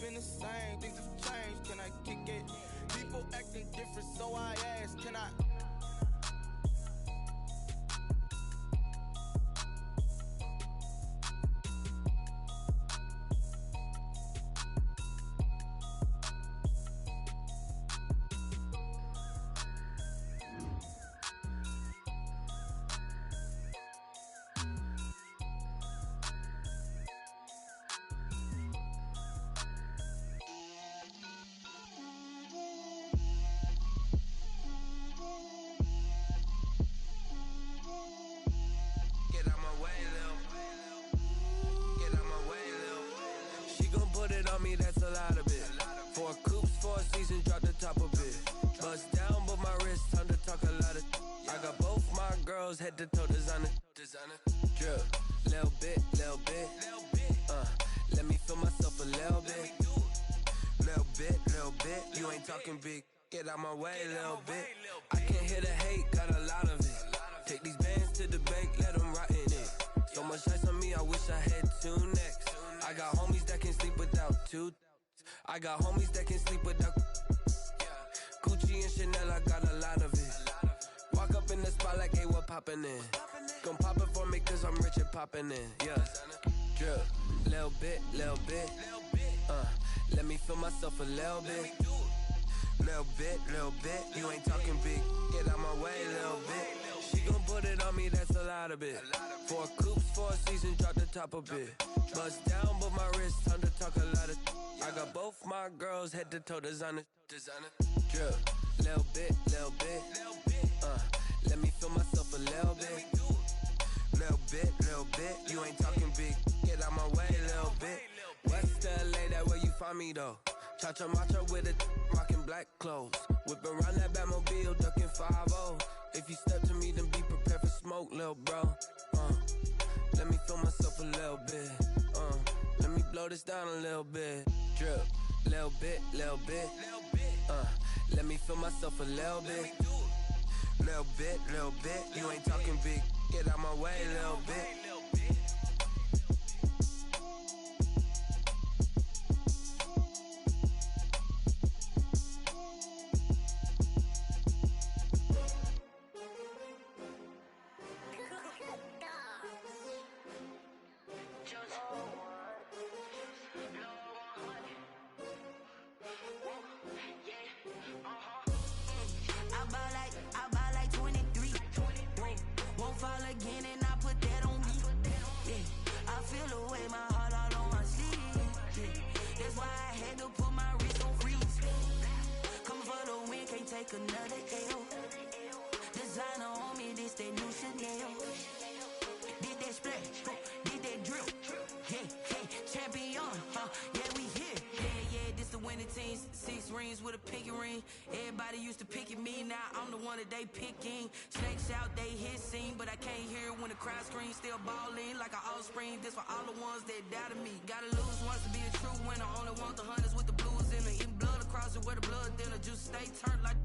been the same, things have changed, can I kick it? People acting different, so I ask, can I? That's a lot of it. 4 coops, 4 seasons, drop the top of it. Bust down, but my wrist, time to talk a lot of. I got both my girls head to toe designer. Drip, little bit. Let me feel myself a little bit. Little bit. You ain't talking big. Get out my way, little bit. I can't hear the hate, got a lot of it. Take these bands to the bank, let them rot in it. So much ice on me, I wish I had 2 necks. I got homies that can sleep without 2. I got homies that can sleep without Gucci and Chanel, I got a lot of it. Walk up in the spot like, hey, what poppin' in? Gon' pop it for me cause I'm rich and poppin' in, yeah. Drip, little bit. Let me feel myself a little bit. Little bit. You ain't talking big, get out my way, little bit. She gon' put it on me, that's a lot of it. 4 coops, 4 seasons, drop the top of it. Bust down, but my wrist, time to talk a lot of. I got both my girls head to toe designer. Drip, little bit. Let me feel myself a little bit. Little bit. You ain't talking big, get out my way, little bit. West LA, that where you find me though. Cha-cha matcha with a rockin' black clothes. Whip around that Batmobile, ducking 5-0. If you step to me, then be prepared for smoke, lil' bro. Let me feel myself a little bit. Let me blow this down a little bit. Drip, little bit. Let me feel myself a little bit. Little bit. You ain't talking big. Get out my way, little bit. Take another L. Designer on me, this that new Chanel. Did that splash, did that drill. Hey, champion, yeah, we here. Yeah, this the winning team. 6 rings with a pinky ring. Everybody used to pick at me, now I'm the one that they picking. Snakes out, they hissing, but I can't hear when the crowd screams. Still balling like an offspring. This for all the ones that doubted me. Gotta lose once to be a true winner. Only want the hunters with the blues in it. Eating blood across it where the blood thinner. Juice stay turned like.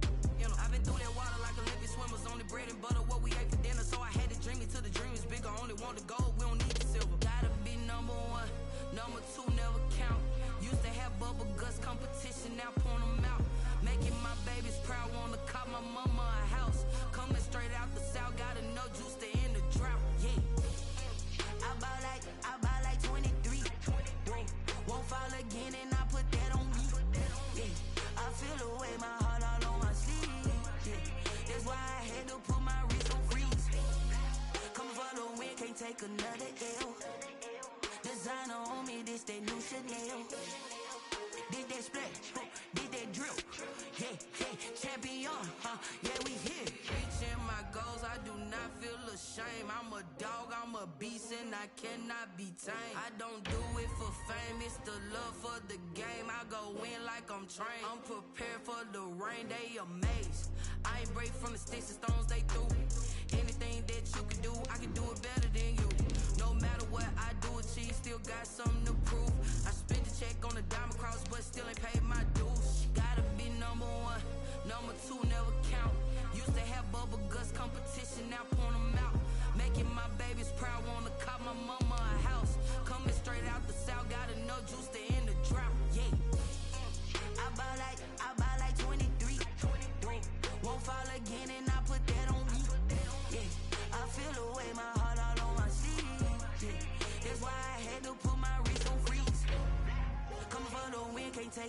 I've been through that water like Olympic swimmers. Only bread and butter, what we ate for dinner. So I had to dream it till the dream is bigger. Only want the gold, we don't need the silver. Gotta be number 1, number 2 never count. Used to have bubble guts competition, now point them out. Making my babies proud, wanna cop my mama a house. Coming straight out the south, gotta know juice to end the drought, yeah. I buy like 23. Won't fall again and I put that on me, yeah. I feel the way my heart all on my sleeve. That's why I had to put my wrist on freeze. Coming for the win, can't take another L. Designer on me, this that new Chanel. Did that splash, did that drill. Hey, champion, yeah, we here. Reaching my goals, I do not feel ashamed. I'm a dog, I'm a beast, and I cannot be tamed. I don't do it for fame, it's the love for the game. I go in like I'm trained. I'm prepared for the rain, they amazed. I ain't break from the sticks and stones they threw. Anything that you can do, I can do it better than you. No matter what I do, achieve, still got something to prove. I spent the check on the diamond cross, but still ain't paid my dues. Gotta be number 1, number 2 never count. Used to have bubble guts competition, now point them out. Making my babies proud, wanna cop my mama a house. Coming straight out the south, gotta know juice to end the drought, yeah.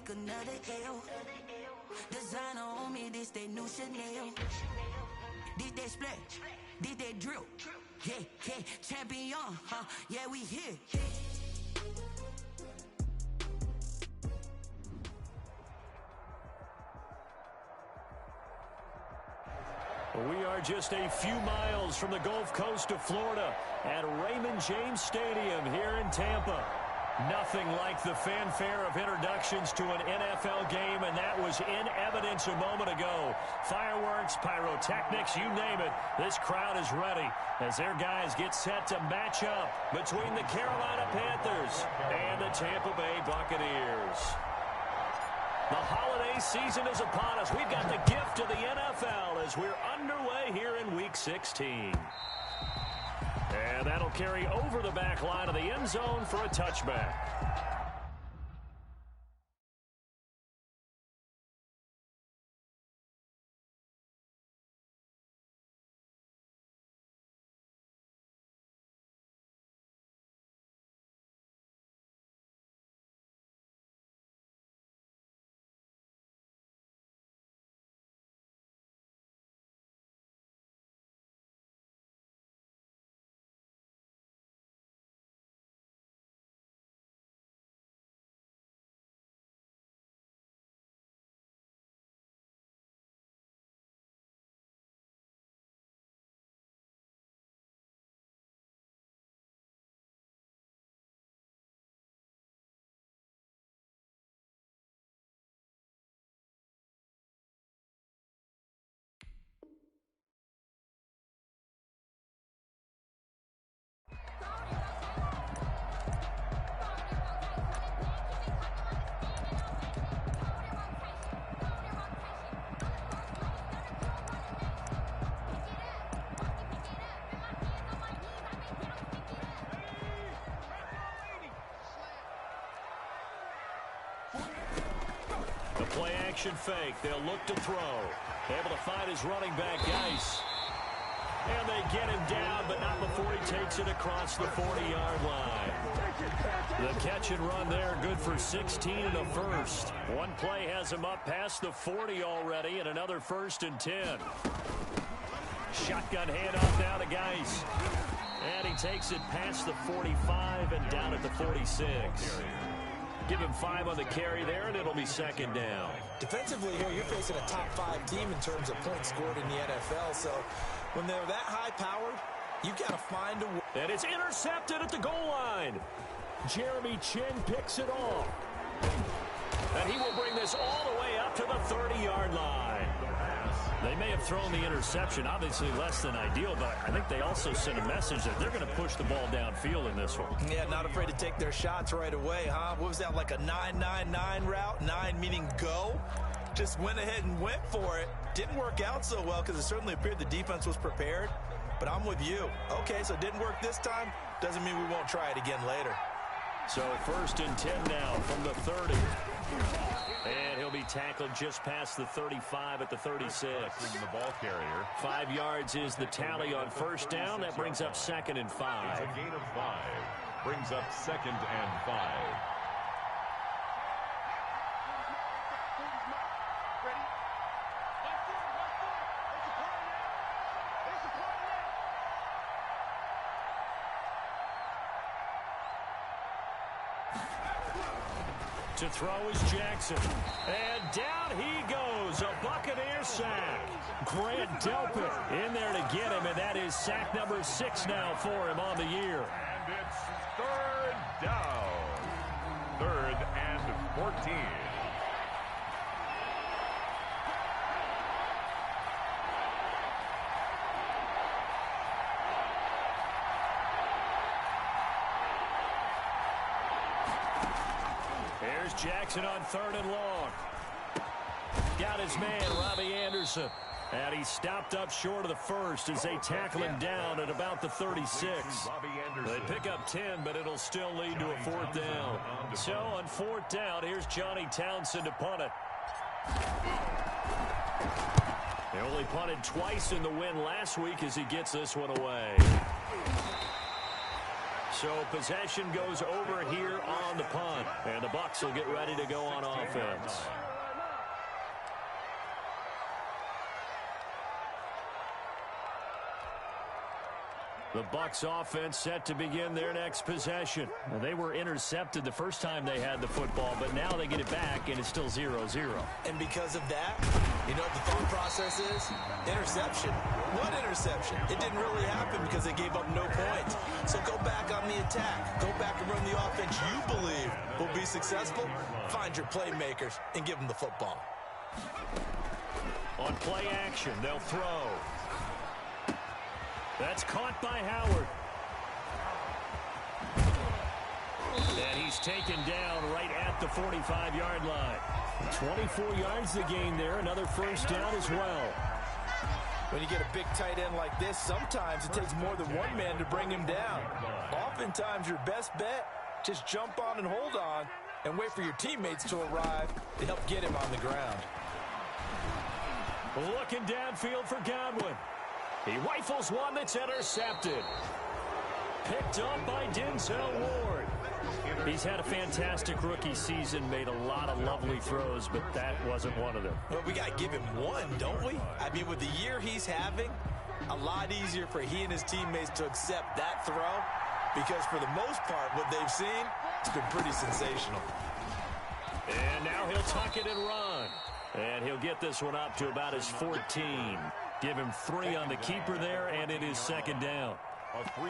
take another L. Designer on me, this that new Chanel. This that splash, this that drill. Yeah, yeah, champion, yeah, we here. We are just a few miles from the Gulf Coast of Florida at Raymond James Stadium here in Tampa. Nothing like the fanfare of introductions to an NFL game, and that was in evidence a moment ago. Fireworks, pyrotechnics, you name it. This crowd is ready as their guys get set to match up between the Carolina Panthers and the Tampa Bay Buccaneers. The holiday season is upon us. We've got the gift of the NFL as we're underway here in Week 16. And that'll carry over the back line of the end zone for a touchback. Play action fake. They'll look to throw. Able to find his running back, Geis. And they get him down, but not before he takes it across the 40-yard line. The catch and run there, good for 16 and a first. One play has him up past the 40 already, and another 1st and 10. Shotgun handoff now to Geis. And he takes it past the 45 and down at the 46. Give him 5 on the carry there, and it'll be 2nd down. Defensively here, you're facing a top-5 team in terms of points scored in the NFL. So when they're that high-powered, you've got to find a way. And it's intercepted at the goal line. Jeremy Chin picks it off. And he will bring this all the way up to the 30-yard line. They may have thrown the interception, obviously less than ideal, but I think they also sent a message that they're going to push the ball downfield in this one. Yeah, not afraid to take their shots right away, huh? What was that, like a 9-9-9 route? 9 meaning go? Just went ahead and went for it. Didn't work out so well because it certainly appeared the defense was prepared, but I'm with you. Okay, so it didn't work this time. Doesn't mean we won't try it again later. So 1st and 10 now from the 30. And he'll be tackled just past the 35 at the 36. The ball carrier. 5 yards is the tally on 1st down. That brings up 2nd and 5. It's a gain of 5. Brings up 2nd and 5. To throw is Jackson. And down he goes. A Buccaneer sack. Grant Delpit in there to get him, and that is sack number 6 now for him on the year. And it's 3rd down. 3rd and 14. Here's Jackson on 3rd and long. Got his man, Robbie Anderson. And he stopped up short of the 1st as they tackle him down at about the 36. They pick up 10, but it'll still lead to a 4th down. So on 4th down, here's Johnny Townsend to punt it. They only punted twice in the win last week as he gets this one away. So possession goes over here on the punt. And the Bucs will get ready to go on offense. The Bucs offense set to begin their next possession. Well, they were intercepted the first time they had the football, but now they get it back, and it's still 0-0. And because of that, you know what the thought process is? Interception. What interception? It didn't really happen because they gave up no points. So go back on the attack. Go back and run the offense you believe will be successful. Find your playmakers and give them the football. On play action, they'll throw. That's caught by Howard. And he's taken down right at the 45-yard line. 24 yards to gain there. Another first down as well. When you get a big tight end like this, sometimes it takes more than one man to bring him down. Oftentimes, your best bet, just jump on and hold on and wait for your teammates to arrive to help get him on the ground. Looking downfield for Godwin. He rifles one that's intercepted. Picked up by Denzel Ward. He's had a fantastic rookie season, made a lot of lovely throws, but that wasn't one of them. Well, we got to give him one, don't we? I mean, with the year he's having, a lot easier for he and his teammates to accept that throw because for the most part, what they've seen, it's been pretty sensational. And now he'll tuck it and run. And he'll get this one up to about his 14. Give him 3 on the keeper there, and it is second down.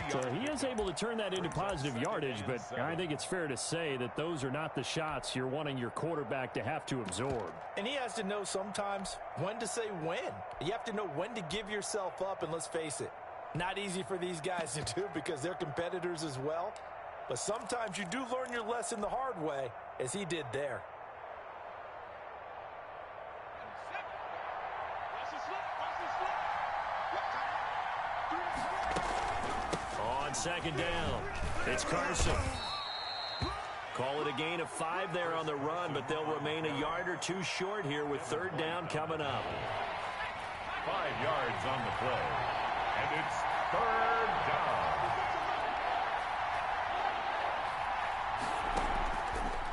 So he is able to turn that into positive yardage, but I think it's fair to say that those are not the shots you're wanting your quarterback to have to absorb. And he has to know sometimes when to say when. You have to know when to give yourself up, and let's face it, not easy for these guys to do because they're competitors as well. But sometimes you do learn your lesson the hard way, as he did there. Second down. It's Carson. Call it a gain of 5 there on the run, but they'll remain a yard or 2 short here with third down coming up. 5 yards on the play. And it's third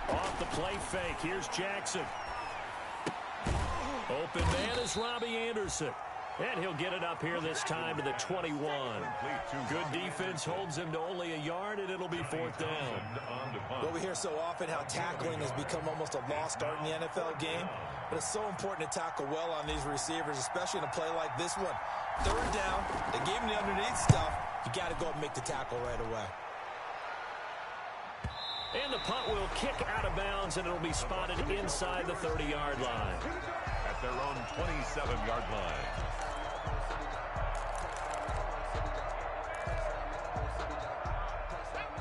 down. Off the play fake. Here's Jackson. Open man is Robbie Anderson. And he'll get it up here this time to the 21. Good defense holds him to only a yard, and it'll be fourth down. Well, we hear so often how tackling has become almost a lost art in the NFL game. But it's so important to tackle well on these receivers, especially in a play like this one. Third down, they gave him the underneath stuff. You got to go and make the tackle right away. And the punt will kick out of bounds, and it'll be spotted inside the 30-yard line. At their own 27-yard line.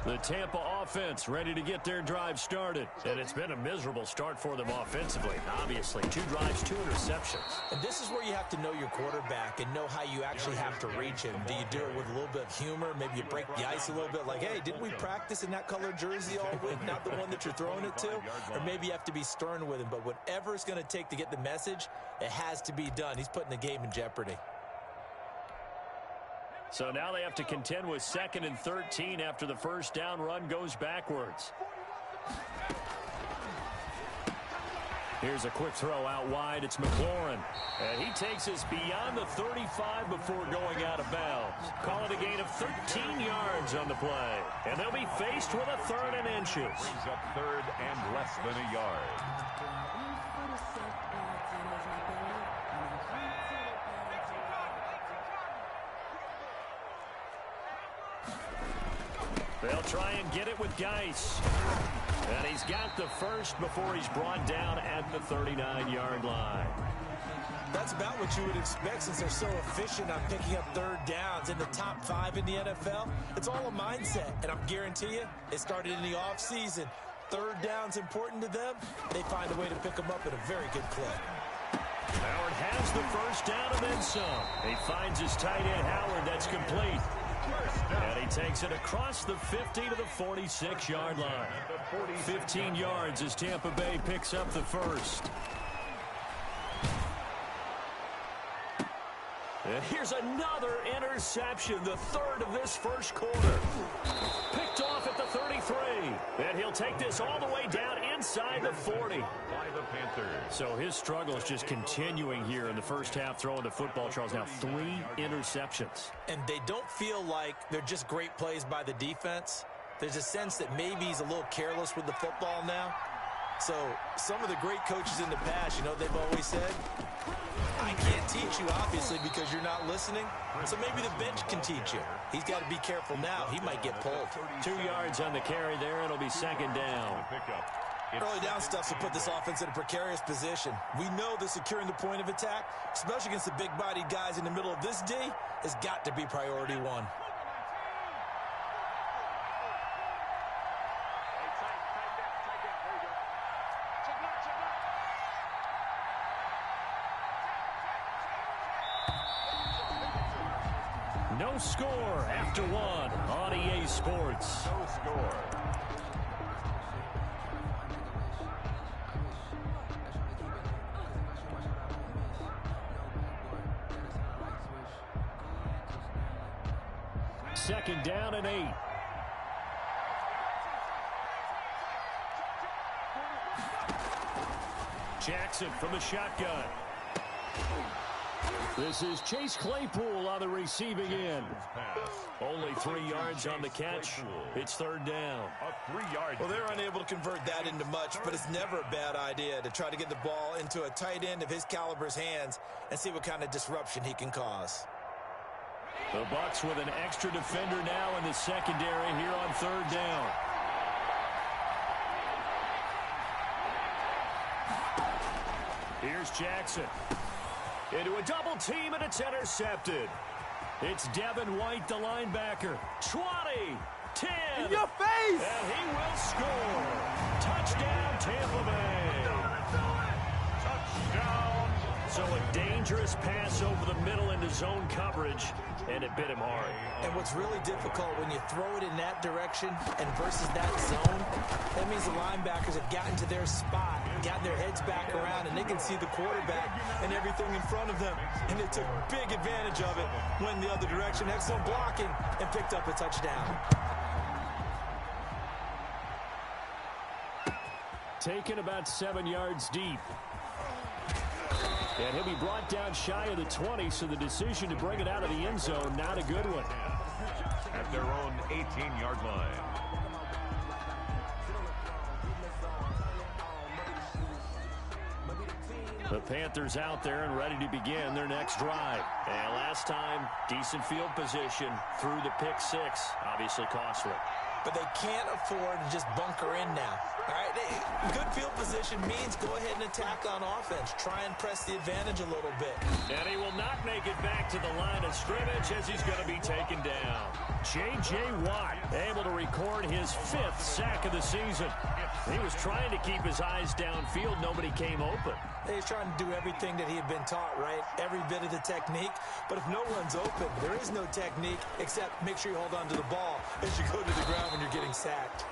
The Tampa offense ready to get their drive started. And it's been a miserable start for them offensively. Obviously, 2 drives, 2 interceptions. And this is where you have to know your quarterback and know how you actually have to reach him. Do you do it with a little bit of humor? Maybe you break the ice a little bit like, hey, didn't we practice in that color jersey all week, not the one that you're throwing it to? Or maybe you have to be stern with him. But whatever it's going to take to get the message, it has to be done. He's putting the game in jeopardy. So now they have to contend with 2nd and 13 after the first down run goes backwards. Here's a quick throw out wide. It's McLaurin. And he takes us beyond the 35 before going out of bounds. Call it a gain of 13 yards on the play. And they'll be faced with a 3rd and inches. Brings up 3rd and less than a yard. They'll try and get it with Geis. And he's got the first before he's brought down at the 39-yard line. That's about what you would expect since they're so efficient on picking up 3rd downs in the top 5 in the NFL. It's all a mindset, and I'm guarantee you it started in the offseason. 3rd down's important to them. They find a way to pick them up at a very good clip. Howard has the first down and then some. He finds his tight end, Howard. That's complete. And he takes it across the 50 to the 46-yard line. 15 yards as Tampa Bay picks up the first. And here's another interception, the 3rd of this first quarter. Picked off he'll take this all the way down inside the 40. By the Panthers. So his struggle is just continuing here in the first half, throwing the football. Charles, now 3 interceptions. And they don't feel like they're just great plays by the defense. There's a sense that maybe he's a little careless with the football now. So some of the great coaches in the past, you know, they've always said, I can't teach you, obviously, because you're not listening. So maybe the bench can teach you. He's got to be careful now. He might get pulled. 2 yards on the carry there. It'll be second down. Early down stuff to put this offense in a precarious position. We know that securing the point of attack, especially against the big-bodied guys in the middle of this D, has got to be priority one. No score after 1 on EA Sports. No score. Second down and 8. Jackson from the shotgun. This is Chase Claypool on the receiving end. Only 3 yards on the catch. It's third down. A 3-yard. Well, they're unable to convert that into much, but it's never a bad idea to try to get the ball into a tight end of his caliber's hands and see what kind of disruption he can cause. The Bucs with an extra defender now in the secondary here on third down. Here's Jackson. Into a double team, and it's intercepted. It's Devin White, the linebacker. 20, 10. In your face! And he will score. Touchdown, Tampa Bay. Touchdown. So a dangerous pass over the middle into zone coverage, and it bit him hard. And what's really difficult when you throw it in that direction and versus that zone, that means the linebackers have gotten to their spot, gotten their heads back around, and they can see the quarterback and everything in front of them. And they took big advantage of it, went the other direction, excellent blocking, and picked up a touchdown. Taken about 7 yards deep. And he'll be brought down shy of the 20, so the decision to bring it out of the end zone, not a good one. At their own 18-yard line. The Panthers out there and ready to begin their next drive. And last time, decent field position through the pick 6. Obviously costly. But they can't afford to just bunker in now. All right, good field position means go ahead and attack on offense. Try and press the advantage a little bit. And he will not make it back to the line of scrimmage as he's going to be taken down. J.J. Watt able to record his 5th sack of the season. He was trying to keep his eyes downfield. Nobody came open. He's trying to do everything that he had been taught, right? Every bit of the technique. But if no one's open, there is no technique except make sure you hold on to the ball as you go to the ground when you're getting sacked.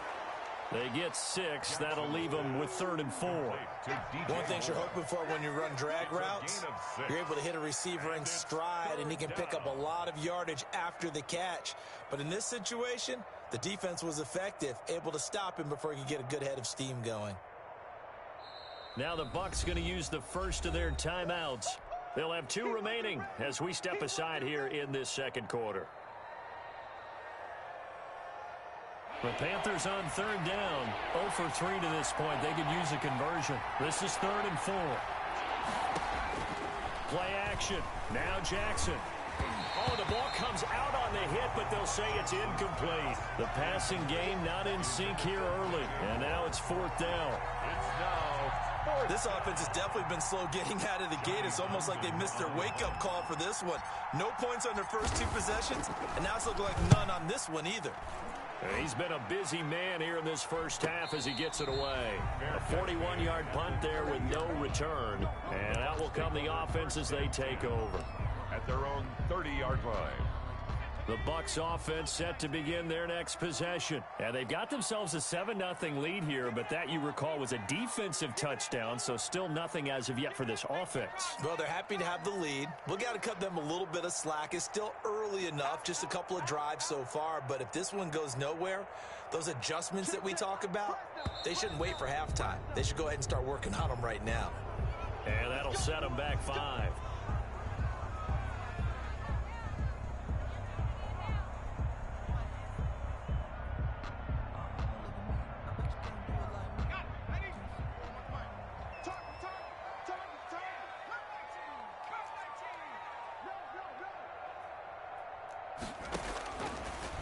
They get 6. That'll leave them with 3rd and 4. One thing you're hoping for when you run drag routes, you're able to hit a receiver in stride, and he can pick up a lot of yardage after the catch. But in this situation, the defense was effective, able to stop him before he could get a good head of steam going. Now the Bucs going to use the first of their timeouts. They'll have 2 remaining as we step aside here in this second quarter. The Panthers on 3rd down. 0 for 3 to this point. They could use a conversion. This is 3rd and 4. Play action. Now Jackson. Oh, the ball comes out on the hit, but they'll say it's incomplete. The passing game not in sync here early. And now it's 4th down. It's now 4th. This offense has definitely been slow getting out of the gate. It's almost like they missed their wake-up call for this one. No points on their first 2 possessions, and now it's looking like none on this one either. He's been a busy man here in this first half as he gets it away. A 41-yard punt there with no return. And out will come the offense as they take over. At their own 30-yard line. The Bucs offense set to begin their next possession. And they've got themselves a 7-0 lead here, but that, you recall, was a defensive touchdown, so still nothing as of yet for this offense. Well, they're happy to have the lead. We got to cut them a little bit of slack. It's still early enough, just a couple of drives so far, but if this one goes nowhere, those adjustments that we talk about, they shouldn't wait for halftime. They should go ahead and start working on them right now. And that'll set them back 5.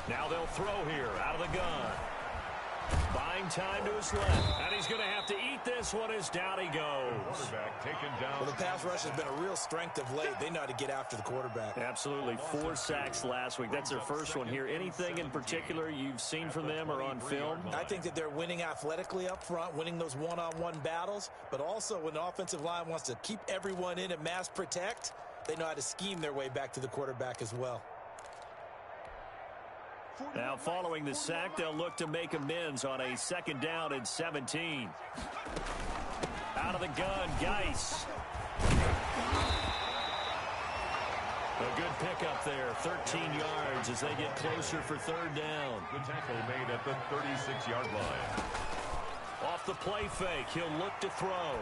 Now they'll throw here out of the gun. Buying time to his left. And he's going to have to eat this one as down he goes. Quarterback taken down. Well, the pass rush has been a real strength of late. They know how to get after the quarterback. Absolutely. 4 sacks last week. That's their first one here. Anything in particular you've seen from them or on film? I think that they're winning athletically up front, winning those one-on-one battles, but also when the offensive line wants to keep everyone in and mass protect, they know how to scheme their way back to the quarterback as well. Now, following the sack, they'll look to make amends on a 2nd down and 17. Out of the gun, Geis. A good pickup there, 13 yards as they get closer for 3rd down. The tackle made at the 36-yard line. Off the play fake, he'll look to throw.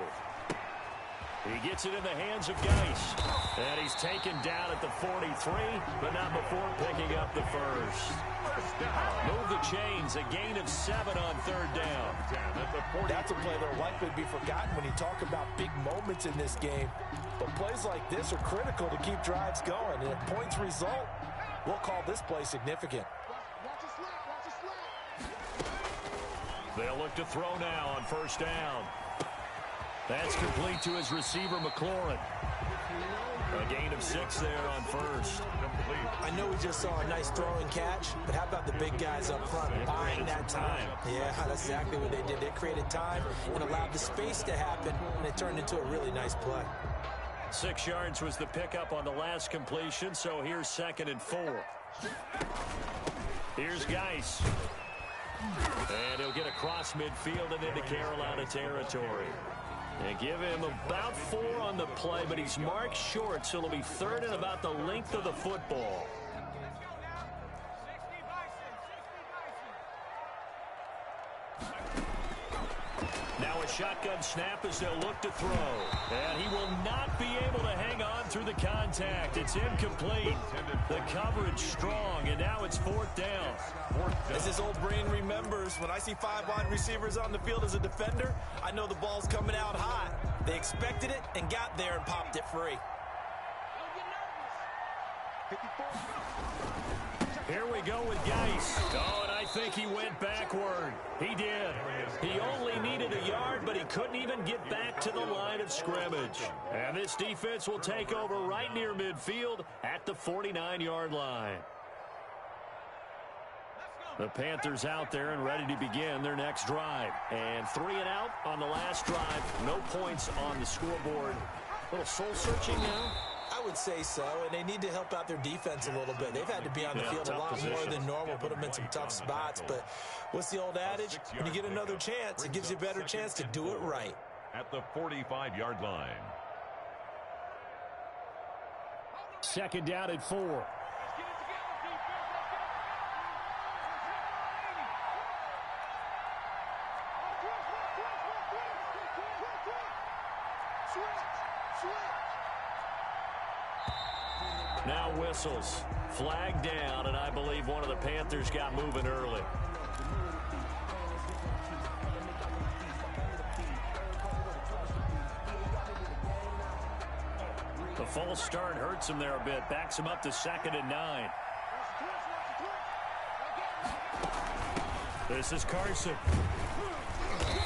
He gets it in the hands of Geis. And he's taken down at the 43, but not before picking up the first. Move the chains, a gain of 7 on 3rd down. That's a play that'll likely be forgotten when you talk about big moments in this game. But plays like this are critical to keep drives going. And if points result, we'll call this play significant. They'll look to throw now on 1st down. That's complete to his receiver, McLaurin. A gain of 6 there on 1st. I know we just saw a nice throwing catch, but how about the big guys up front buying that time? Yeah, that's exactly what they did. They created time and allowed the space to happen, and it turned into a really nice play. 6 yards was the pickup on the last completion, so here's 2nd and 4. Here's Geis. And he'll get across midfield and into Carolina territory. And give him about 4 on the play, but he's marked short, so it'll be 3rd and about the length of the football. Now a shotgun snap as they'll look to throw. And he will not be able to hang on through the contact. It's incomplete. The coverage strong, and now it's 4th down. As his old brain remembers, when I see 5 wide receivers on the field as a defender, I know the ball's coming out hot. They expected it and got there and popped it free. Here we go with Geis. Oh, and I think he went backward. He did. He only needed a yard, but he couldn't even get back to the line of scrimmage. And this defense will take over right near midfield at the 49-yard line. The Panthers out there and ready to begin their next drive. And 3 and out on the last drive. No points on the scoreboard. A little soul-searching now. I would say so, and they need to help out their defense a little bit. They've had to be on the field a lot more than normal, put them in some tough spots. But what's the old adage? When you get another chance, it gives you a better chance to do it right. At the 45-yard line. 2nd down and 4. Now whistles. Flag down, and I believe one of the Panthers got moving early. The false start hurts him there a bit. Backs him up to 2nd and 9. This is Carson.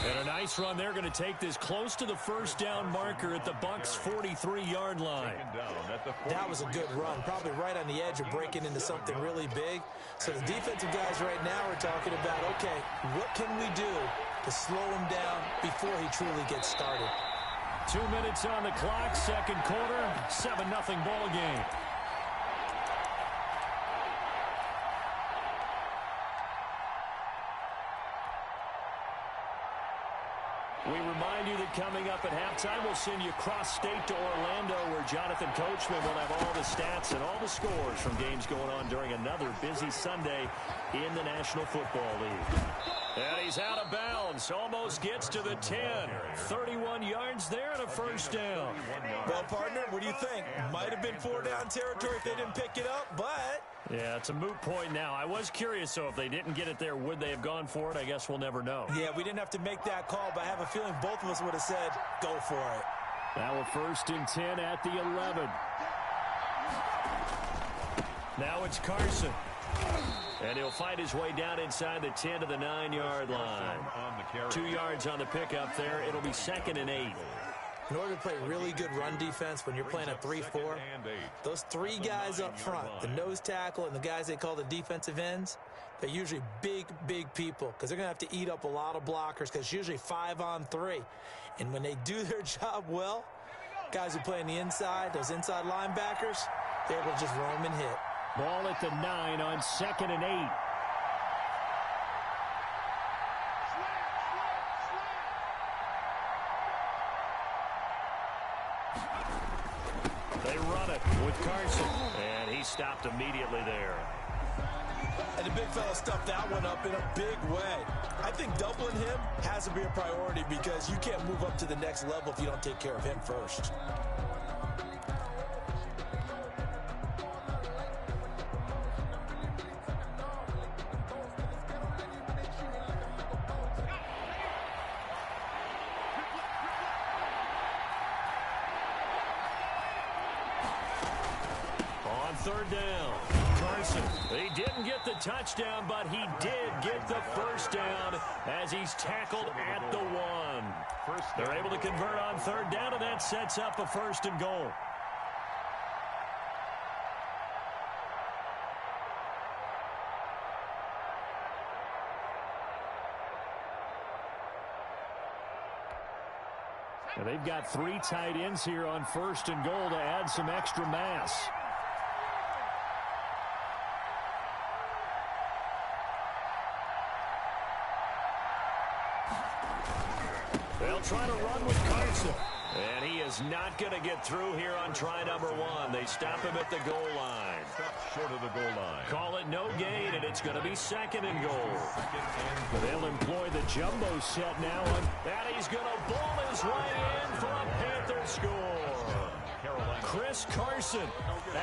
And a nice run. They're going to take this close to the 1st down marker at the Bucs' 43-yard line. That was a good run. Probably right on the edge of breaking into something really big. So the defensive guys right now are talking about, okay, what can we do to slow him down before he truly gets started? 2 minutes on the clock, 2nd quarter, 7-0 ball game. We remind you that coming up at halftime, we'll send you cross-state to Orlando, where Jonathan Coachman will have all the stats and all the scores from games going on during another busy Sunday in the National Football League. And he's out of bounds. Almost gets to the 10. 31 yards there and a first down. Well, partner, what do you think? Might have been 4-down territory if they didn't pick it up, but... Yeah, it's a moot point now. I was curious, so if they didn't get it there, would they have gone for it? I guess we'll never know. Yeah, we didn't have to make that call, but I have a feeling both of us would have said, go for it. Now a 1st and 10 at the 11. Now it's Carson. And he'll find his way down inside the 10 to the 9-yard line. 2 yards on the pickup there. It'll be 2nd and 8. In order to play really good run defense when you're playing a 3-4, those 3 guys up front, the nose tackle and the guys they call the defensive ends, they're usually big, big people because they're going to have to eat up a lot of blockers because it's usually 5-on-3. And when they do their job well, guys who play on the inside, those inside linebackers, they're able to just roam and hit. Ball at the 9 on 2nd and 8. They run it with Carson, and he stopped immediately there. And the big fella stuffed that one up in a big way. I think doubling him has to be a priority because you can't move up to the next level if you don't take care of him first. On 3rd down, Carson. He didn't get the touchdown, but he did get the first down as he's tackled at the 1. They're able to convert on 3rd down, and that sets up a 1st and goal. And they've got 3 tight ends here on 1st and goal to add some extra mass. They'll try to run with Carson. And he is not going to get through here on try number 1. They stop him at the goal line. Short of the goal line. Call it no gain, and it's going to be 2nd and goal. They'll employ the jumbo set now. And he's going to ball his way in for a Panther score. Chris Carson,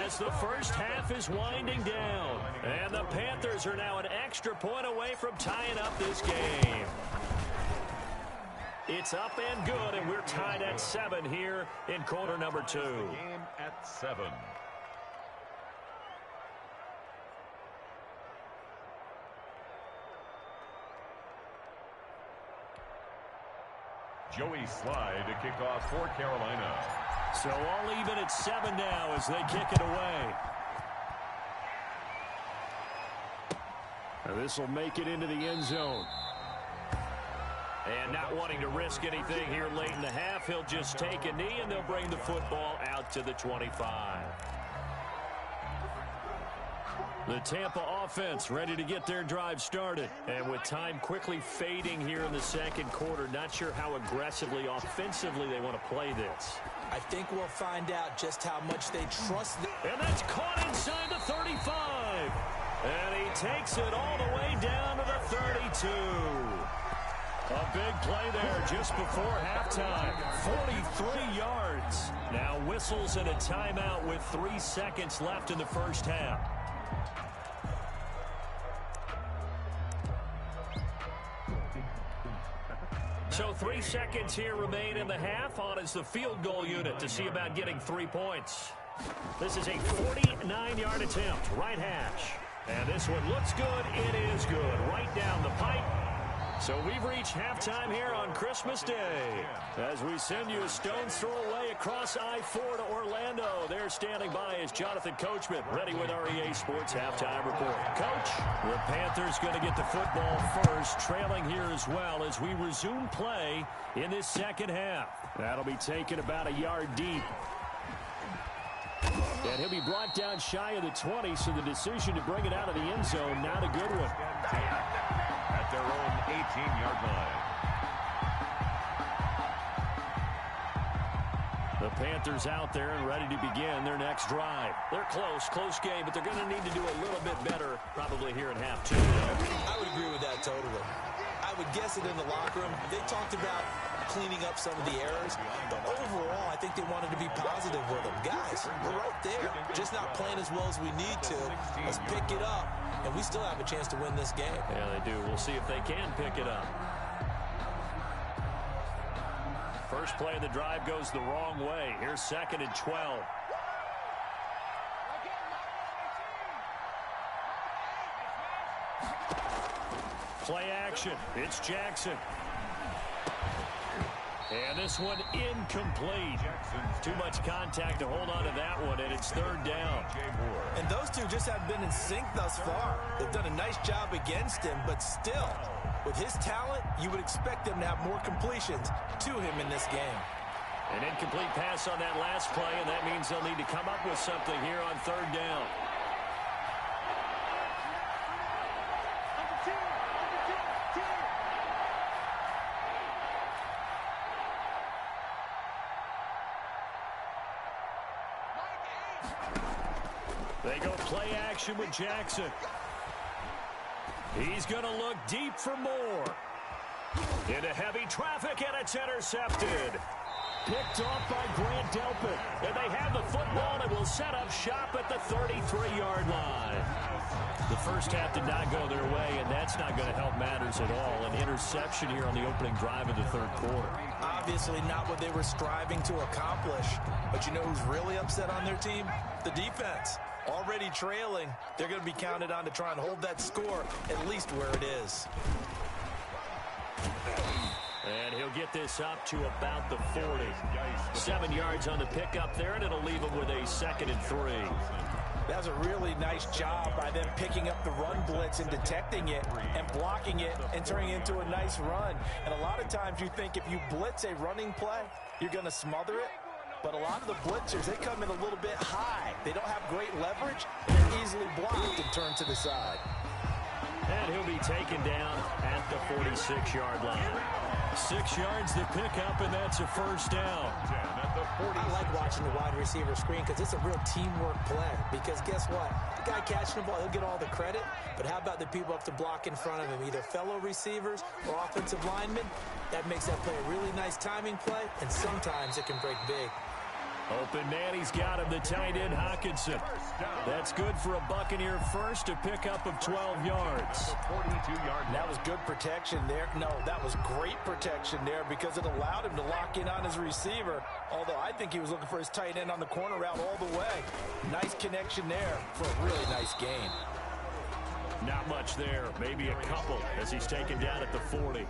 as the first half is winding down. And the Panthers are now an extra point away from tying up this game. It's up and good, and we're tied at 7 here in quarter number 2. Game at 7. Joey Slye to kick off for Carolina. So all even at 7 now as they kick it away. And this will make it into the end zone. And not wanting to risk anything here late in the half, he'll just take a knee, and they'll bring the football out to the 25. The Tampa offense ready to get their drive started. And with time quickly fading here in the 2nd quarter, not sure how aggressively, offensively they want to play this. I think we'll find out just how much they trust them. And that's caught inside the 35. And he takes it all the way down to the 32. A big play there just before halftime. 43 yards. Now whistles and a timeout with 3 seconds left in the first half. So 3 seconds here remain in the half. On is the field goal unit to see about getting 3 points. This is a 49-yard attempt, right hash. And this one looks good. It is good. Right down the pipe. So we've reached halftime here on Christmas Day. As we send you a stone's throw away across I-4 to Orlando. There standing by is Jonathan Coachman, ready with REA Sports Halftime Report. Coach, the Panthers going to get the football first, trailing here as well as we resume play in this 2nd half. That'll be taken about a yard deep. And he'll be brought down shy of the 20, so the decision to bring it out of the end zone, not a good one. At their own 18-yard line. The Panthers out there and ready to begin their next drive. They're close game, but they're going to need to do a little bit better probably here in half 2. I would agree with that totally. I would guess it in the locker room. They talked about cleaning up some of the errors, but overall, I think they wanted to be positive with them. Guys, we're right there, just not playing as well as we need to. Let's pick it up, and we still have a chance to win this game. Yeah, they do. We'll see if they can pick it up. First play of the drive goes the wrong way. Here's 2nd and 12. Play action. It's Jackson. And this one incomplete. Too much contact to hold on to that one, and it's 3rd down. And those two just have been in sync thus far. They've done a nice job against him, but still, with his talent, you would expect them to have more completions to him in this game. An incomplete pass on that last play, and that means they'll need to come up with something here on 3rd down. They go play action with Jackson. He's going to look deep for more. Into heavy traffic, and it's intercepted. Picked off by Grant Delpit. And they have the football and will set up shop at the 33-yard line. The first half did not go their way, and that's not going to help matters at all. An interception here on the opening drive of the 3rd quarter. Obviously not what they were striving to accomplish. But you know who's really upset on their team? The defense. Already trailing, they're going to be counted on to try and hold that score at least where it is. And he'll get this up to about the 40. 7 yards on the pickup there, and it'll leave him with a 2nd and 3. That was a really nice job by them picking up the run blitz and detecting it and blocking it and turning it into a nice run. And a lot of times you think if you blitz a running play, you're going to smother it. But a lot of the blitzers, they come in a little bit high. They don't have great leverage, and they're easily blocked and turned to the side. And he'll be taken down at the 46-yard line. 6 yards the pickup, and that's a 1st down. I like watching the wide receiver screen because it's a real teamwork play. Because guess what? The guy catching the ball, he'll get all the credit. But how about the people up to block in front of him, either fellow receivers or offensive linemen? That makes that play a really nice timing play, and sometimes it can break big. Open man, he's got him, the tight end Hockenson. That's good for a Buccaneer first, a pickup of 12 yards. That was good protection there. No, that was great protection there because it allowed him to lock in on his receiver. Although I think he was looking for his tight end on the corner route all the way. Nice connection there for a really nice gain. Not much there, maybe a couple as he's taken down at the 40.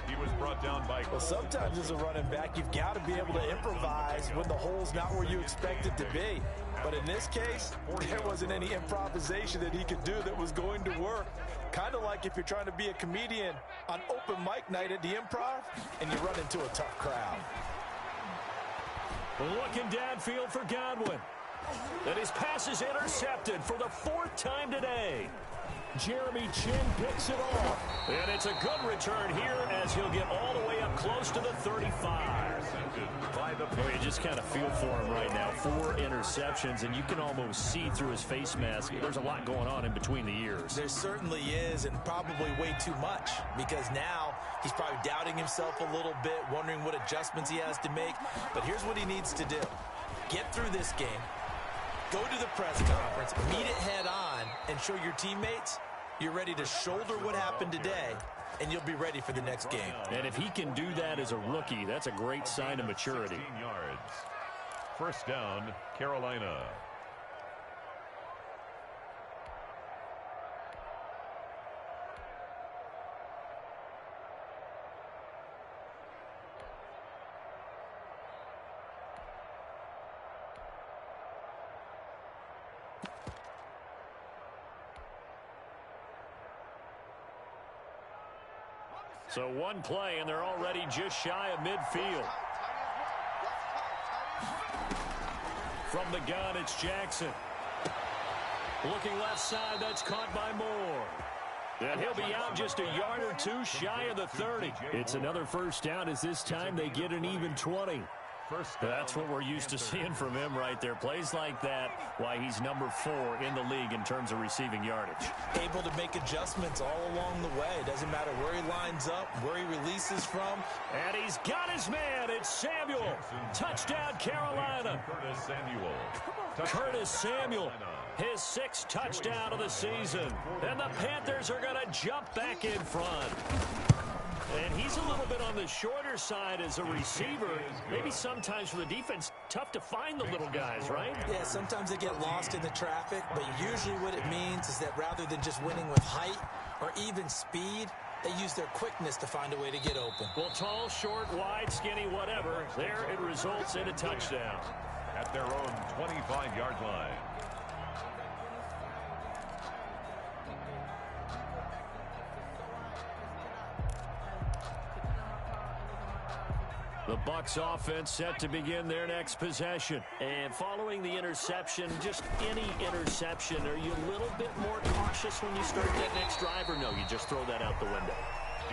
He was brought down by... Well, sometimes as a running back, you've got to be able to improvise when the hole's not where you expect it to be. But in this case, there wasn't any improvisation that he could do that was going to work. Kind of like if you're trying to be a comedian on open mic night at the Improv and you run into a tough crowd. Looking downfield for Godwin. And his pass is intercepted for the 4th time today. Jeremy Chin picks it off. And it's a good return here as he'll get all the way up close to the 35. You just kind of feel for him right now. 4 interceptions, and you can almost see through his face mask. There's a lot going on in between the ears. There certainly is, and probably way too much, because now he's probably doubting himself a little bit, wondering what adjustments he has to make. But here's what he needs to do. Get through this game. Go to the press conference, meet it head on, and show your teammates you're ready to shoulder what happened today, and you'll be ready for the next game. And if he can do that as a rookie, that's a great sign of maturity. 16 yards. 1st down, Carolina. So one play, and they're already just shy of midfield. From the gun, it's Jackson. Looking left side, that's caught by Moore. And he'll be out just a yard or two shy of the 30. It's another 1st down as this time they get an even 20. First down. That's what we're used to seeing from him right there. Plays like that, why he's number 4 in the league in terms of receiving yardage. Able to make adjustments all along the way. Doesn't matter where he lines up, where he releases from. And he's got his man. It's Samuel. Touchdown, Carolina. Curtis Samuel, his 6th touchdown of the season. And the Panthers are going to jump back in front. And he's a little bit on the shorter side as a receiver. Maybe sometimes for the defense, tough to find the little guys, right? Yeah, sometimes they get lost in the traffic, but usually what it means is that rather than just winning with height or even speed, they use their quickness to find a way to get open. Well, tall, short, wide, skinny, whatever, there it results in a touchdown. At their own 25-yard line. The Bucs offense set to begin their next possession. And following the interception, just any interception, are you a little bit more cautious when you start that next drive, or no, you just throw that out the window?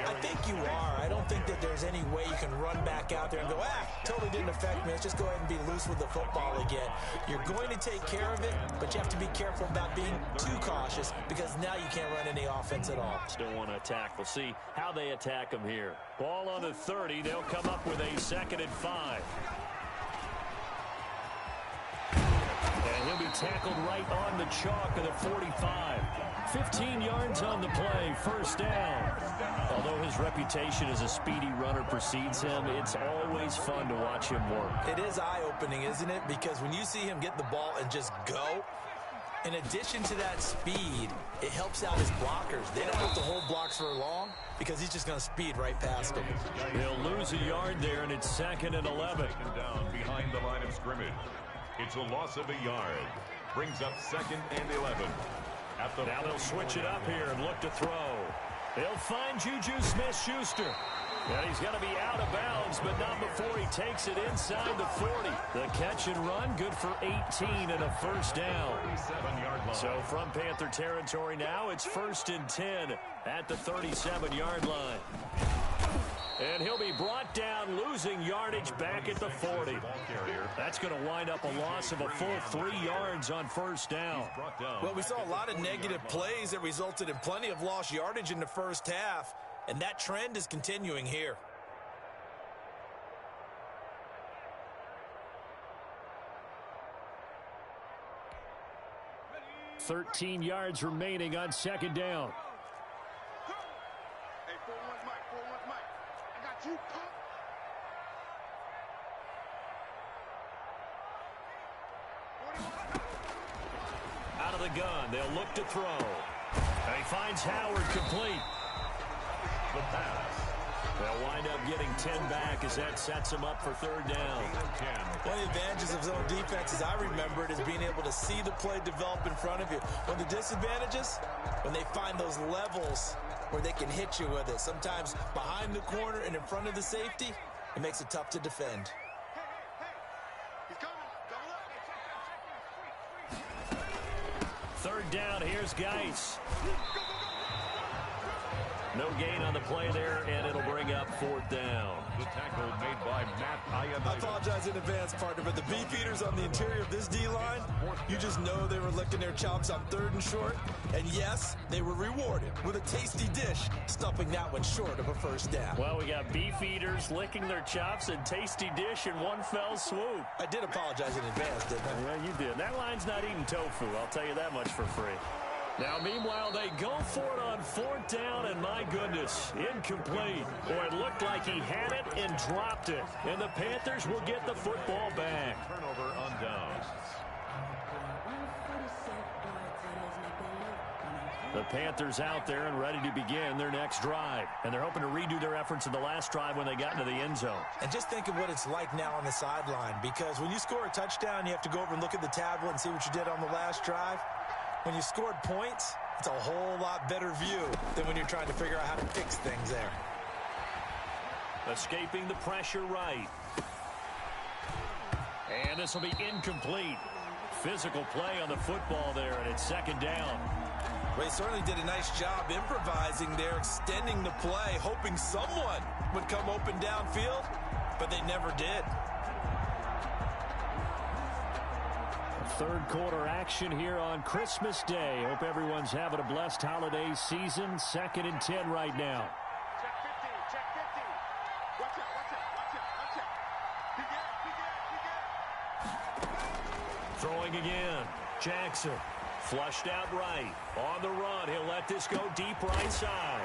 I think you are. I don't think that there's any way you can run back out there and go, totally didn't affect me. Let's just go ahead and be loose with the football again. You're going to take care of it, but you have to be careful about being too cautious because now you can't run any offense at all. Still want to attack. We'll see how they attack them here. Ball on the 30. They'll come up with a 2nd and 5. And he'll be tackled right on the chalk of the 45. 15 yards on the play, 1st down. Although his reputation as a speedy runner precedes him, it's always fun to watch him work. It is eye-opening, isn't it? Because when you see him get the ball and just go, in addition to that speed, it helps out his blockers. They don't have to hold blocks for long because he's just going to speed right past them. They'll lose a yard there, and it's 2nd and 11. Down behind the line of scrimmage. It's a loss of a yard. Brings up 2nd and 11. Now they'll switch it up here and look to throw. They'll find Juju Smith-Schuster. And he's going to be out of bounds, but not before he takes it inside the 40. The catch and run, good for 18 and a 1st down. So from Panther territory now, it's 1st and 10 at the 37-yard line. And he'll be brought down, losing yardage back at the 40. That's going to wind up a loss of a full 3 yards on 1st down. Well, we saw a lot of negative plays that resulted in plenty of lost yardage in the first half, and that trend is continuing here. 13 yards remaining on 2nd down. Out of the gun, they'll look to throw. And he finds Howard complete. The pass. They'll wind up getting 10 back as that sets him up for 3rd down. One of the advantages of zone defense, as I remember it, is being able to see the play develop in front of you. One of the disadvantages, when they find those levels where they can hit you with it. Sometimes behind the corner and in front of the safety, it makes it tough to defend. Third down, here's Geis. No gain on the play there, and it'll bring up 4th down. The tackle made by Matt Ioannidis. I apologize in advance, partner, but the beefeaters on the interior of this D-line, you just know they were licking their chops on 3rd and short. And yes, they were rewarded with a tasty dish, stuffing that one short of a 1st down. Well, we got beefeaters licking their chops and tasty dish in one fell swoop. I did apologize in advance, didn't I? Yeah, you did. That line's not eating tofu, I'll tell you that much for free. Now, meanwhile, they go for it on 4th down, and my goodness, incomplete. Boy, it looked like he had it and dropped it. And the Panthers will get the football back. Turnover on downs. The Panthers out there and ready to begin their next drive. And they're hoping to redo their efforts in the last drive when they got into the end zone. And just think of what it's like now on the sideline, because when you score a touchdown, you have to go over and look at the tablet and see what you did on the last drive. When you scored points, it's a whole lot better view than when you're trying to figure out how to fix things there. Escaping the pressure right. And this will be incomplete. Physical play on the football there, and it's 2nd down. Well, he certainly did a nice job improvising there, extending the play, hoping someone would come open downfield, but they never did. Third quarter action here on Christmas Day. Hope everyone's having a blessed holiday season. 2nd and 10 right now. Check 50. Check 50. Watch out. Watch out. Watch out. Watch out. Big gap. Throwing again. Jackson. Flushed out right. On the run. He'll let this go deep right side.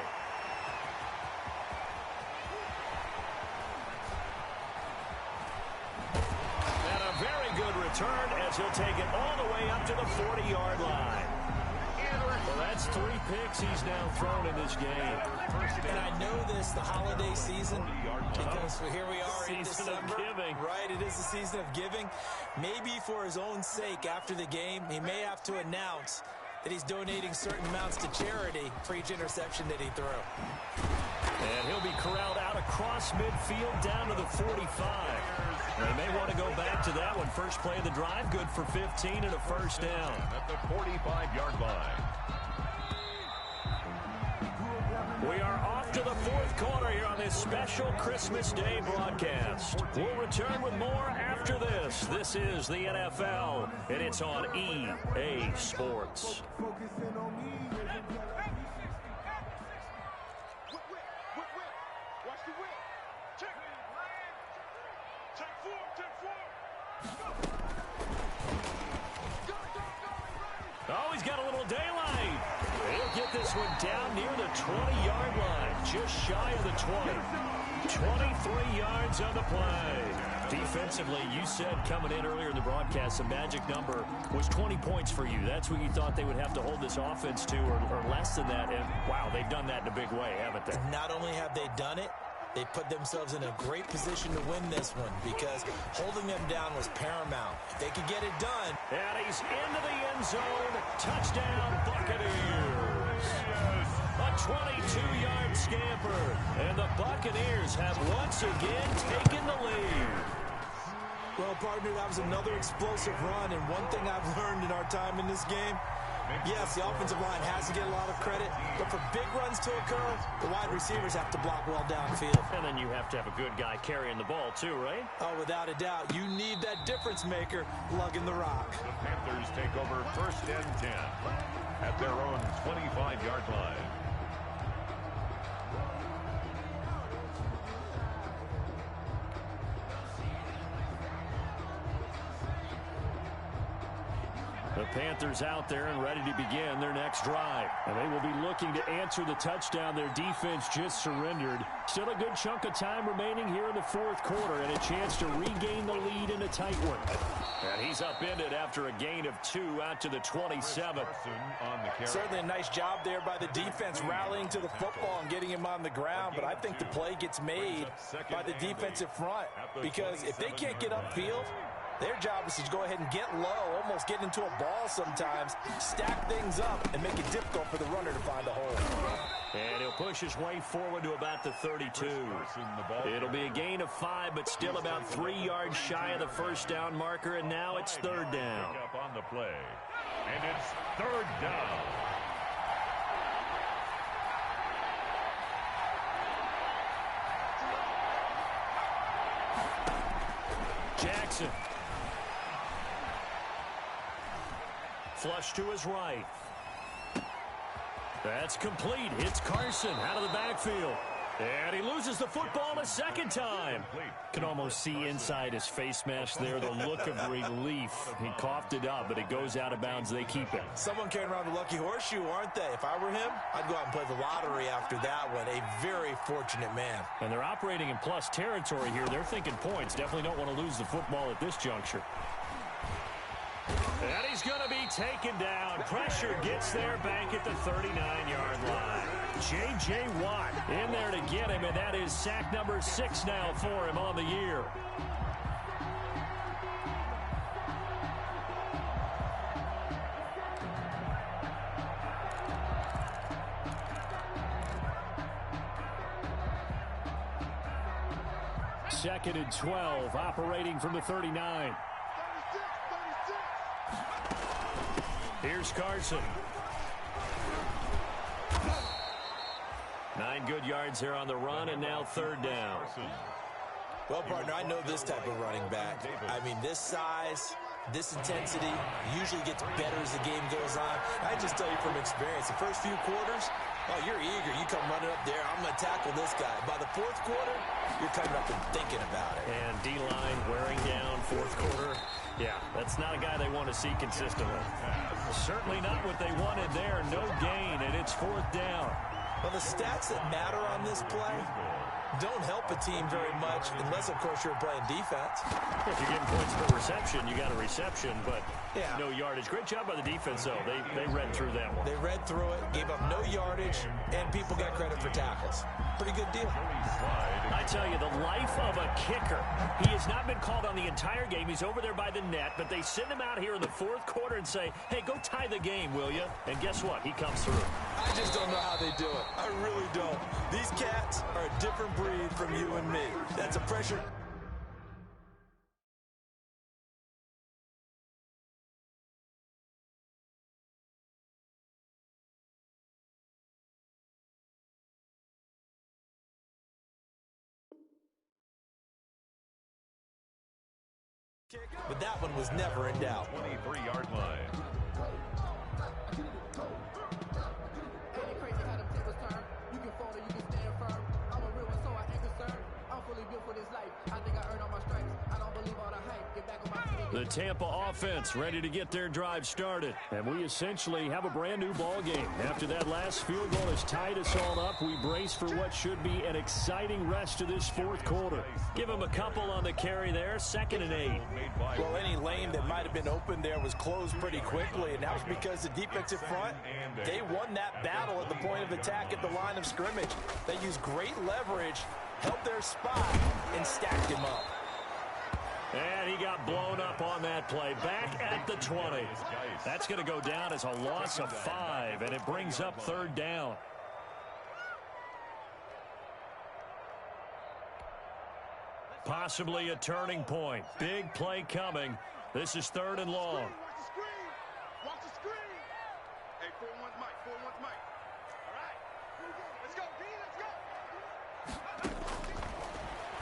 And a very good return as he'll take it all the way up to the 40-yard line. Well, that's 3 picks he's now thrown in this game. And I know this, the holiday season, because here we are in Season December. of giving. Right, it is the season of giving. Maybe for his own sake after the game, he may have to announce that he's donating certain amounts to charity for each interception that he threw. And he'll be corralled out across midfield down to the 45. They may want to go back to that one. First play of the drive, good for 15 and a first down. At the 45-yard line. We are off to the 4th quarter here on this special Christmas Day broadcast. We'll return with more after this. This is the NFL, and it's on EA Sports. Watch the whip. Check. Check 4. Check 4. Oh, he's got a little daylight. He'll get this one down near the 20-yard line, just shy of the 20. 23 yards on the play. Defensively, you said coming in earlier in the broadcast, the magic number was 20 points for you. That's what you thought they would have to hold this offense to, or less than that. And, wow, they've done that in a big way, haven't they? Not only have they done it, they put themselves in a great position to win this one because holding them down was paramount. If they could get it done. And he's into the end zone. Touchdown, Buccaneers. A 22-yard scamper. And the Buccaneers have once again taken the lead. Well, partner, that was another explosive run. And one thing I've learned in our time in this game, yes, the offensive line has to get a lot of credit, but for big runs to occur, the wide receivers have to block well downfield. And then you have to have a good guy carrying the ball too, right? Oh, without a doubt. You need that difference maker lugging the rock. The Panthers take over 1st and 10 at their own 25-yard line. The Panthers out there and ready to begin their next drive. And they will be looking to answer the touchdown their defense just surrendered. Still a good chunk of time remaining here in the 4th quarter and a chance to regain the lead in a tight one. And he's upended after a gain of 2 out to the 27. Certainly a nice job there by the defense rallying to the football and getting him on the ground. But I think the play gets made by the defensive front because if they can't get upfield, their job is to go ahead and get low, almost get into a ball sometimes, stack things up, and make it difficult for the runner to find a hole. And he'll push his way forward to about the 32. It'll be a gain of 5, but still about 3 yards shy of the first down marker, and now it's 3rd down. Up on the play, and it's 3rd down. Jackson. Flush to his right. That's complete. It's Carson out of the backfield. And he loses the football a second time. Can almost see inside his face mask there the look of relief. He coughed it up, but it goes out of bounds. They keep it. Someone carrying around the lucky horseshoe, aren't they? If I were him, I'd go out and play the lottery after that one. A very fortunate man. And they're operating in plus territory here. They're thinking points. Definitely don't want to lose the football at this juncture. And he's going to be taken down. Pressure gets there back at the 39-yard line. J.J. Watt in there to get him, and that is sack number 6 now for him on the year. Second and 12, operating from the 39. Here's Carson. 9 good yards there on the run, and now 3rd down. Well, partner, I know this type of running back. I mean, this size, This intensity usually gets better as the game goes on. I just tell you from experience, the first few quarters, oh, you're eager. You come running up there, I'm going to tackle this guy. By the fourth quarter, you're coming up and thinking about it. And D-line wearing down fourth quarter. Yeah, that's not a guy they want to see consistently. Certainly not what they wanted there. No gain, and it's fourth down. Well, the stats that matter on this play don't help a team very much unless, of course, you're playing defense. If you're getting points per reception, you got a reception, but no yardage. Great job by the defense, though. They read through that one. They read through it, gave up no yardage, and people got credit for tackles. Pretty good deal. I tell you, the life of a kicker. He has not been called on the entire game. He's over there by the net, but they send him out here in the fourth quarter and say, hey, go tie the game, will you? And guess what? He comes through. I just don't know how they do it. I really don't. These cats are a different breed from you and me. That's a pressure. But that one was never in doubt. 23-yard line. The Tampa offense ready to get their drive started. And we essentially have a brand new ball game. After that last field goal has tied us all up, we brace for what should be an exciting rest of this fourth quarter. Give them a couple on the carry there, 2nd and 8. Well, any lane that might have been open there was closed pretty quickly, and that was because the defensive front, they won that battle at the point of attack at the line of scrimmage. They used great leverage, held their spot, and stacked him up. And he got blown up on that play. Back at the 20. That's going to go down as a loss of 5, and it brings up 3rd down. Possibly a turning point. Big play coming. This is 3rd and long. Watch the screen. Watch the screen. Hey, 4-1's Mike. 4-1's Mike. All right. Let's go, D. Let's go.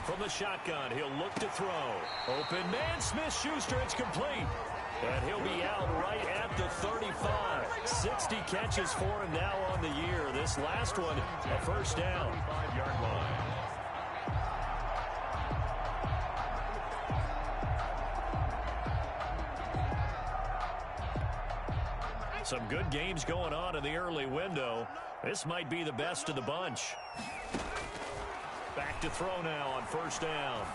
From the shotgun, he'll look to throw. Open man, Smith-Schuster, it's complete. And he'll be out right at the 35. 60 catches for him now on the year. This last one, a 1st down. 5-yard line. Some good games going on in the early window. This might be the best of the bunch. Back to throw now on 1st down.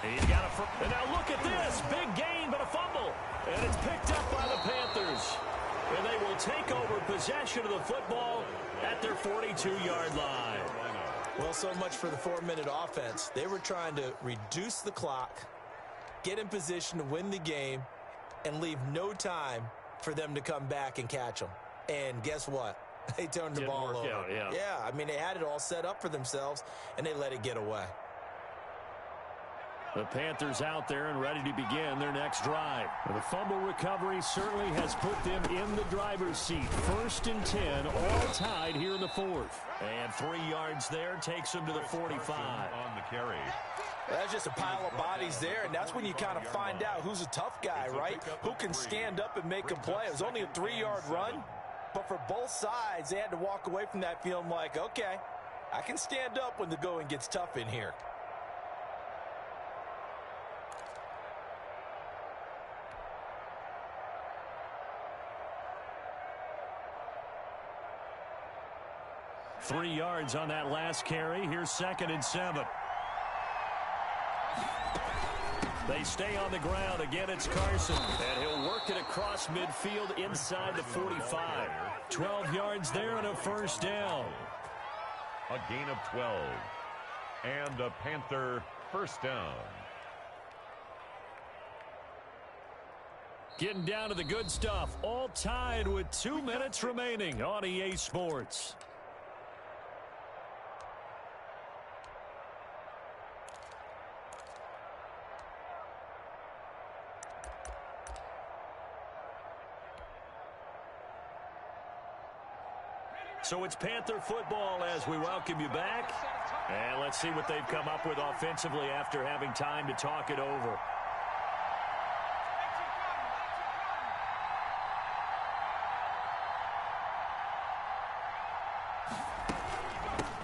He's got and now look at this. Big gain, but a fumble. And it's picked up by the Panthers. And they will take over possession of the football at their 42-yard line. Well, so much for the 4-minute offense. They were trying to reduce the clock, get in position to win the game, and leave no time for them to come back and catch them. And guess what? They turned the ball over. Yeah, I mean, they had it all set up for themselves, and they let it get away. The Panthers out there and ready to begin their next drive. The fumble recovery certainly has put them in the driver's seat. 1st and 10, all tied here in the 4th. And 3 yards there takes them to the 45. On the carry. That's just a pile of bodies there, and that's when you kind of find out who's a tough guy, right? Who can stand up and make a play. It was only a 3-yard run, but for both sides, they had to walk away from that feeling like, okay, I can stand up when the going gets tough in here. Three yards on that last carry. Here's 2nd and 7. They stay on the ground. Again, it's Carson. And he'll work it across midfield inside the 45. 12 yards there and a 1st down. A gain of 12. And a Panther 1st down. Getting down to the good stuff. All tied with 2 minutes remaining on EA Sports. So it's Panther football as we welcome you back. And let's see what they've come up with offensively after having time to talk it over.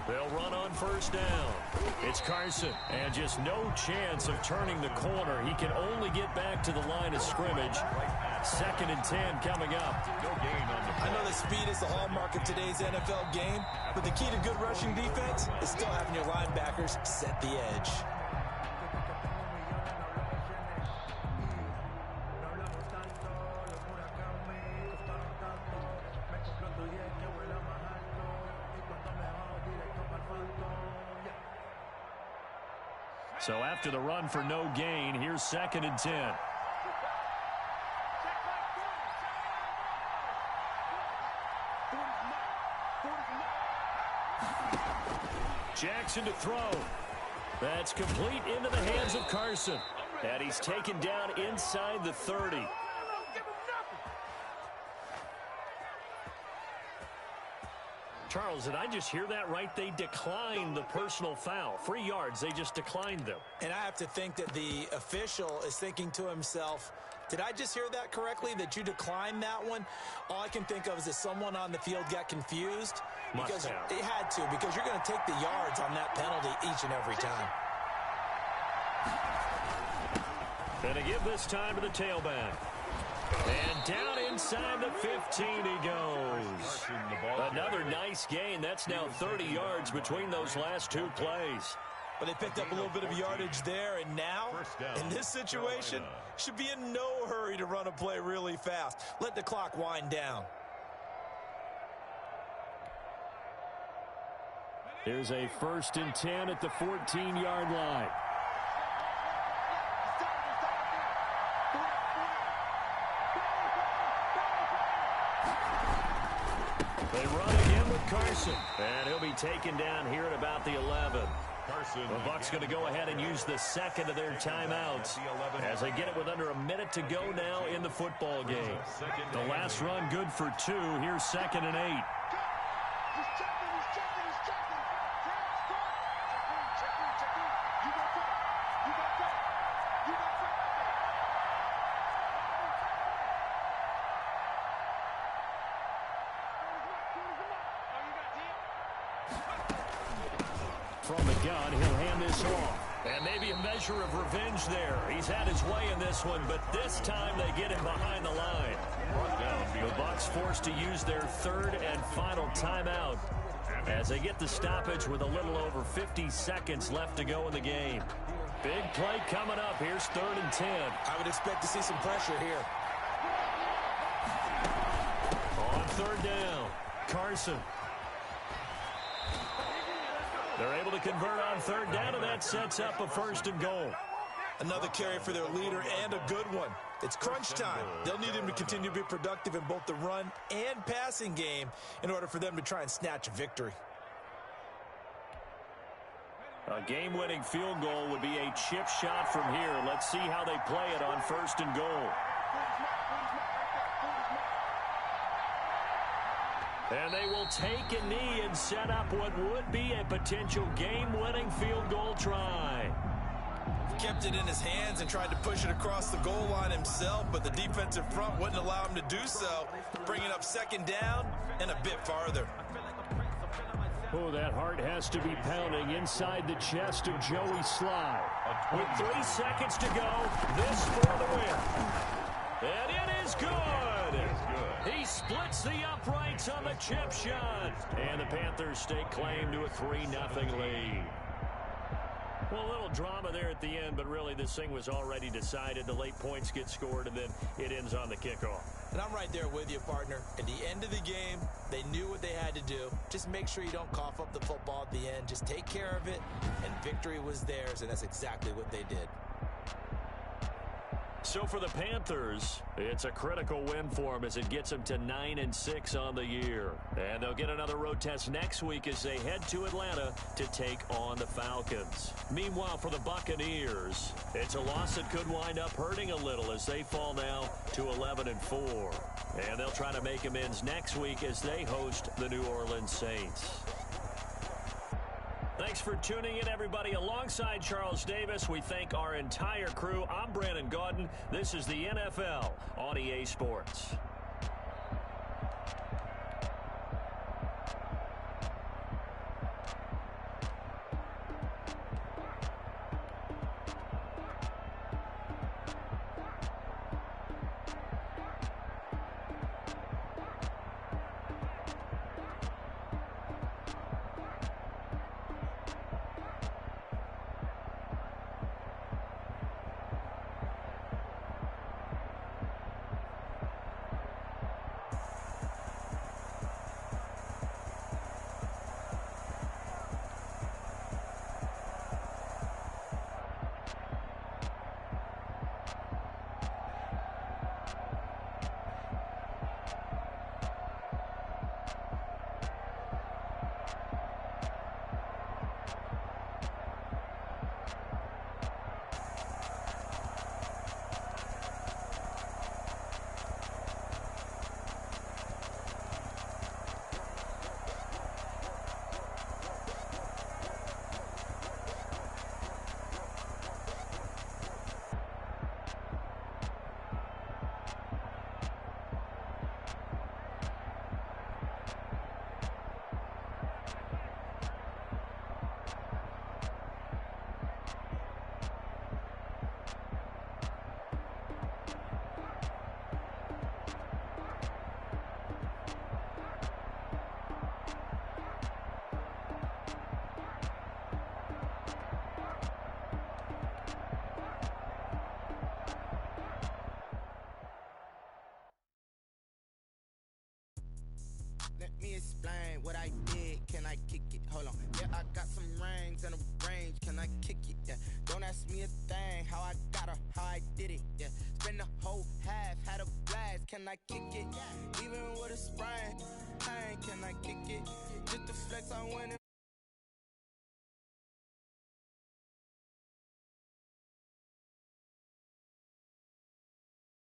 They'll run on first down. It's Carson, and just no chance of turning the corner. He can only get back to the line of scrimmage. 2nd and 10 coming up. No gain on the play. I know that speed is the hallmark of today's NFL game, but the key to good rushing defense is still having your linebackers set the edge. So after the run for no gain, here's 2nd and 10. Jackson to throw. That's complete into the hands of Carson. And he's taken down inside the 30. Charles, did I just hear that right? They declined the personal foul. 3 yards, they just declined them. And I have to think that the official is thinking to himself, did I just hear that correctly, that you declined that one? All I can think of is that someone on the field got confused. Because it had to, because you're going to take the yards on that penalty each and every time. Gonna give this time to the tailback. And down inside the 15 he goes. Another nice gain. That's now 30 yards between those last 2 plays. But they picked up a little bit of yardage there, and now, in this situation, should be in no hurry to run a play really fast. Let the clock wind down. Here's a 1st and 10 at the 14-yard line. They run again with Carson, and he'll be taken down here at about the 11. The Bucs going to go ahead and use the 2nd of their timeouts as they get it with under a minute to go now in the football game. The last run good for 2. Here's 2nd and 8. From the gun, he'll hand this off. And maybe a measure of revenge there. He's had his way in this one, but this time they get him behind the line. The Bucs forced to use their 3rd and final timeout as they get the stoppage with a little over 50 seconds left to go in the game. Big play coming up. Here's 3rd and 10. I would expect to see some pressure here. On 3rd down, Carson. They're able to convert on 3rd down, and that sets up a 1st and goal. Another carry for their leader, and a good one. It's crunch time. They'll need him to continue to be productive in both the run and passing game in order for them to try and snatch a victory. A game-winning field goal would be a chip shot from here. Let's see how they play it on 1st and goal. And they will take a knee and set up what would be a potential game-winning field goal try. Kept it in his hands and tried to push it across the goal line himself, but the defensive front wouldn't allow him to do so, bringing up 2nd down and a bit farther. Oh, that heart has to be pounding inside the chest of Joey Sly. With 3 seconds to go, this for the win. And it is good. He splits the uprights on the chip shot. And the Panthers stake claim to a 3-0 lead. Well, a little drama there at the end, but really this thing was already decided. The late points get scored, and then it ends on the kickoff. And I'm right there with you, partner. At the end of the game, they knew what they had to do. Just make sure you don't cough up the football at the end. Just take care of it, and victory was theirs, and that's exactly what they did. So for the Panthers, it's a critical win for them as it gets them to 9-6 on the year. And they'll get another road test next week as they head to Atlanta to take on the Falcons. Meanwhile, for the Buccaneers, it's a loss that could wind up hurting a little as they fall now to 11-4. And they'll try to make amends next week as they host the New Orleans Saints. Thanks for tuning in, everybody. Alongside Charles Davis, we thank our entire crew. I'm Brandon Gaudin. This is the NFL on EA Sports. explain what I did. Can I kick it? Hold on. Yeah, I got some rings and a range. Can I kick it? Yeah. Don't ask me a thing. How I got her, how I did it. Yeah. Spend the whole half, had a blast. Can I kick it? Even with a sprain. Can I kick it? Just the flex, I went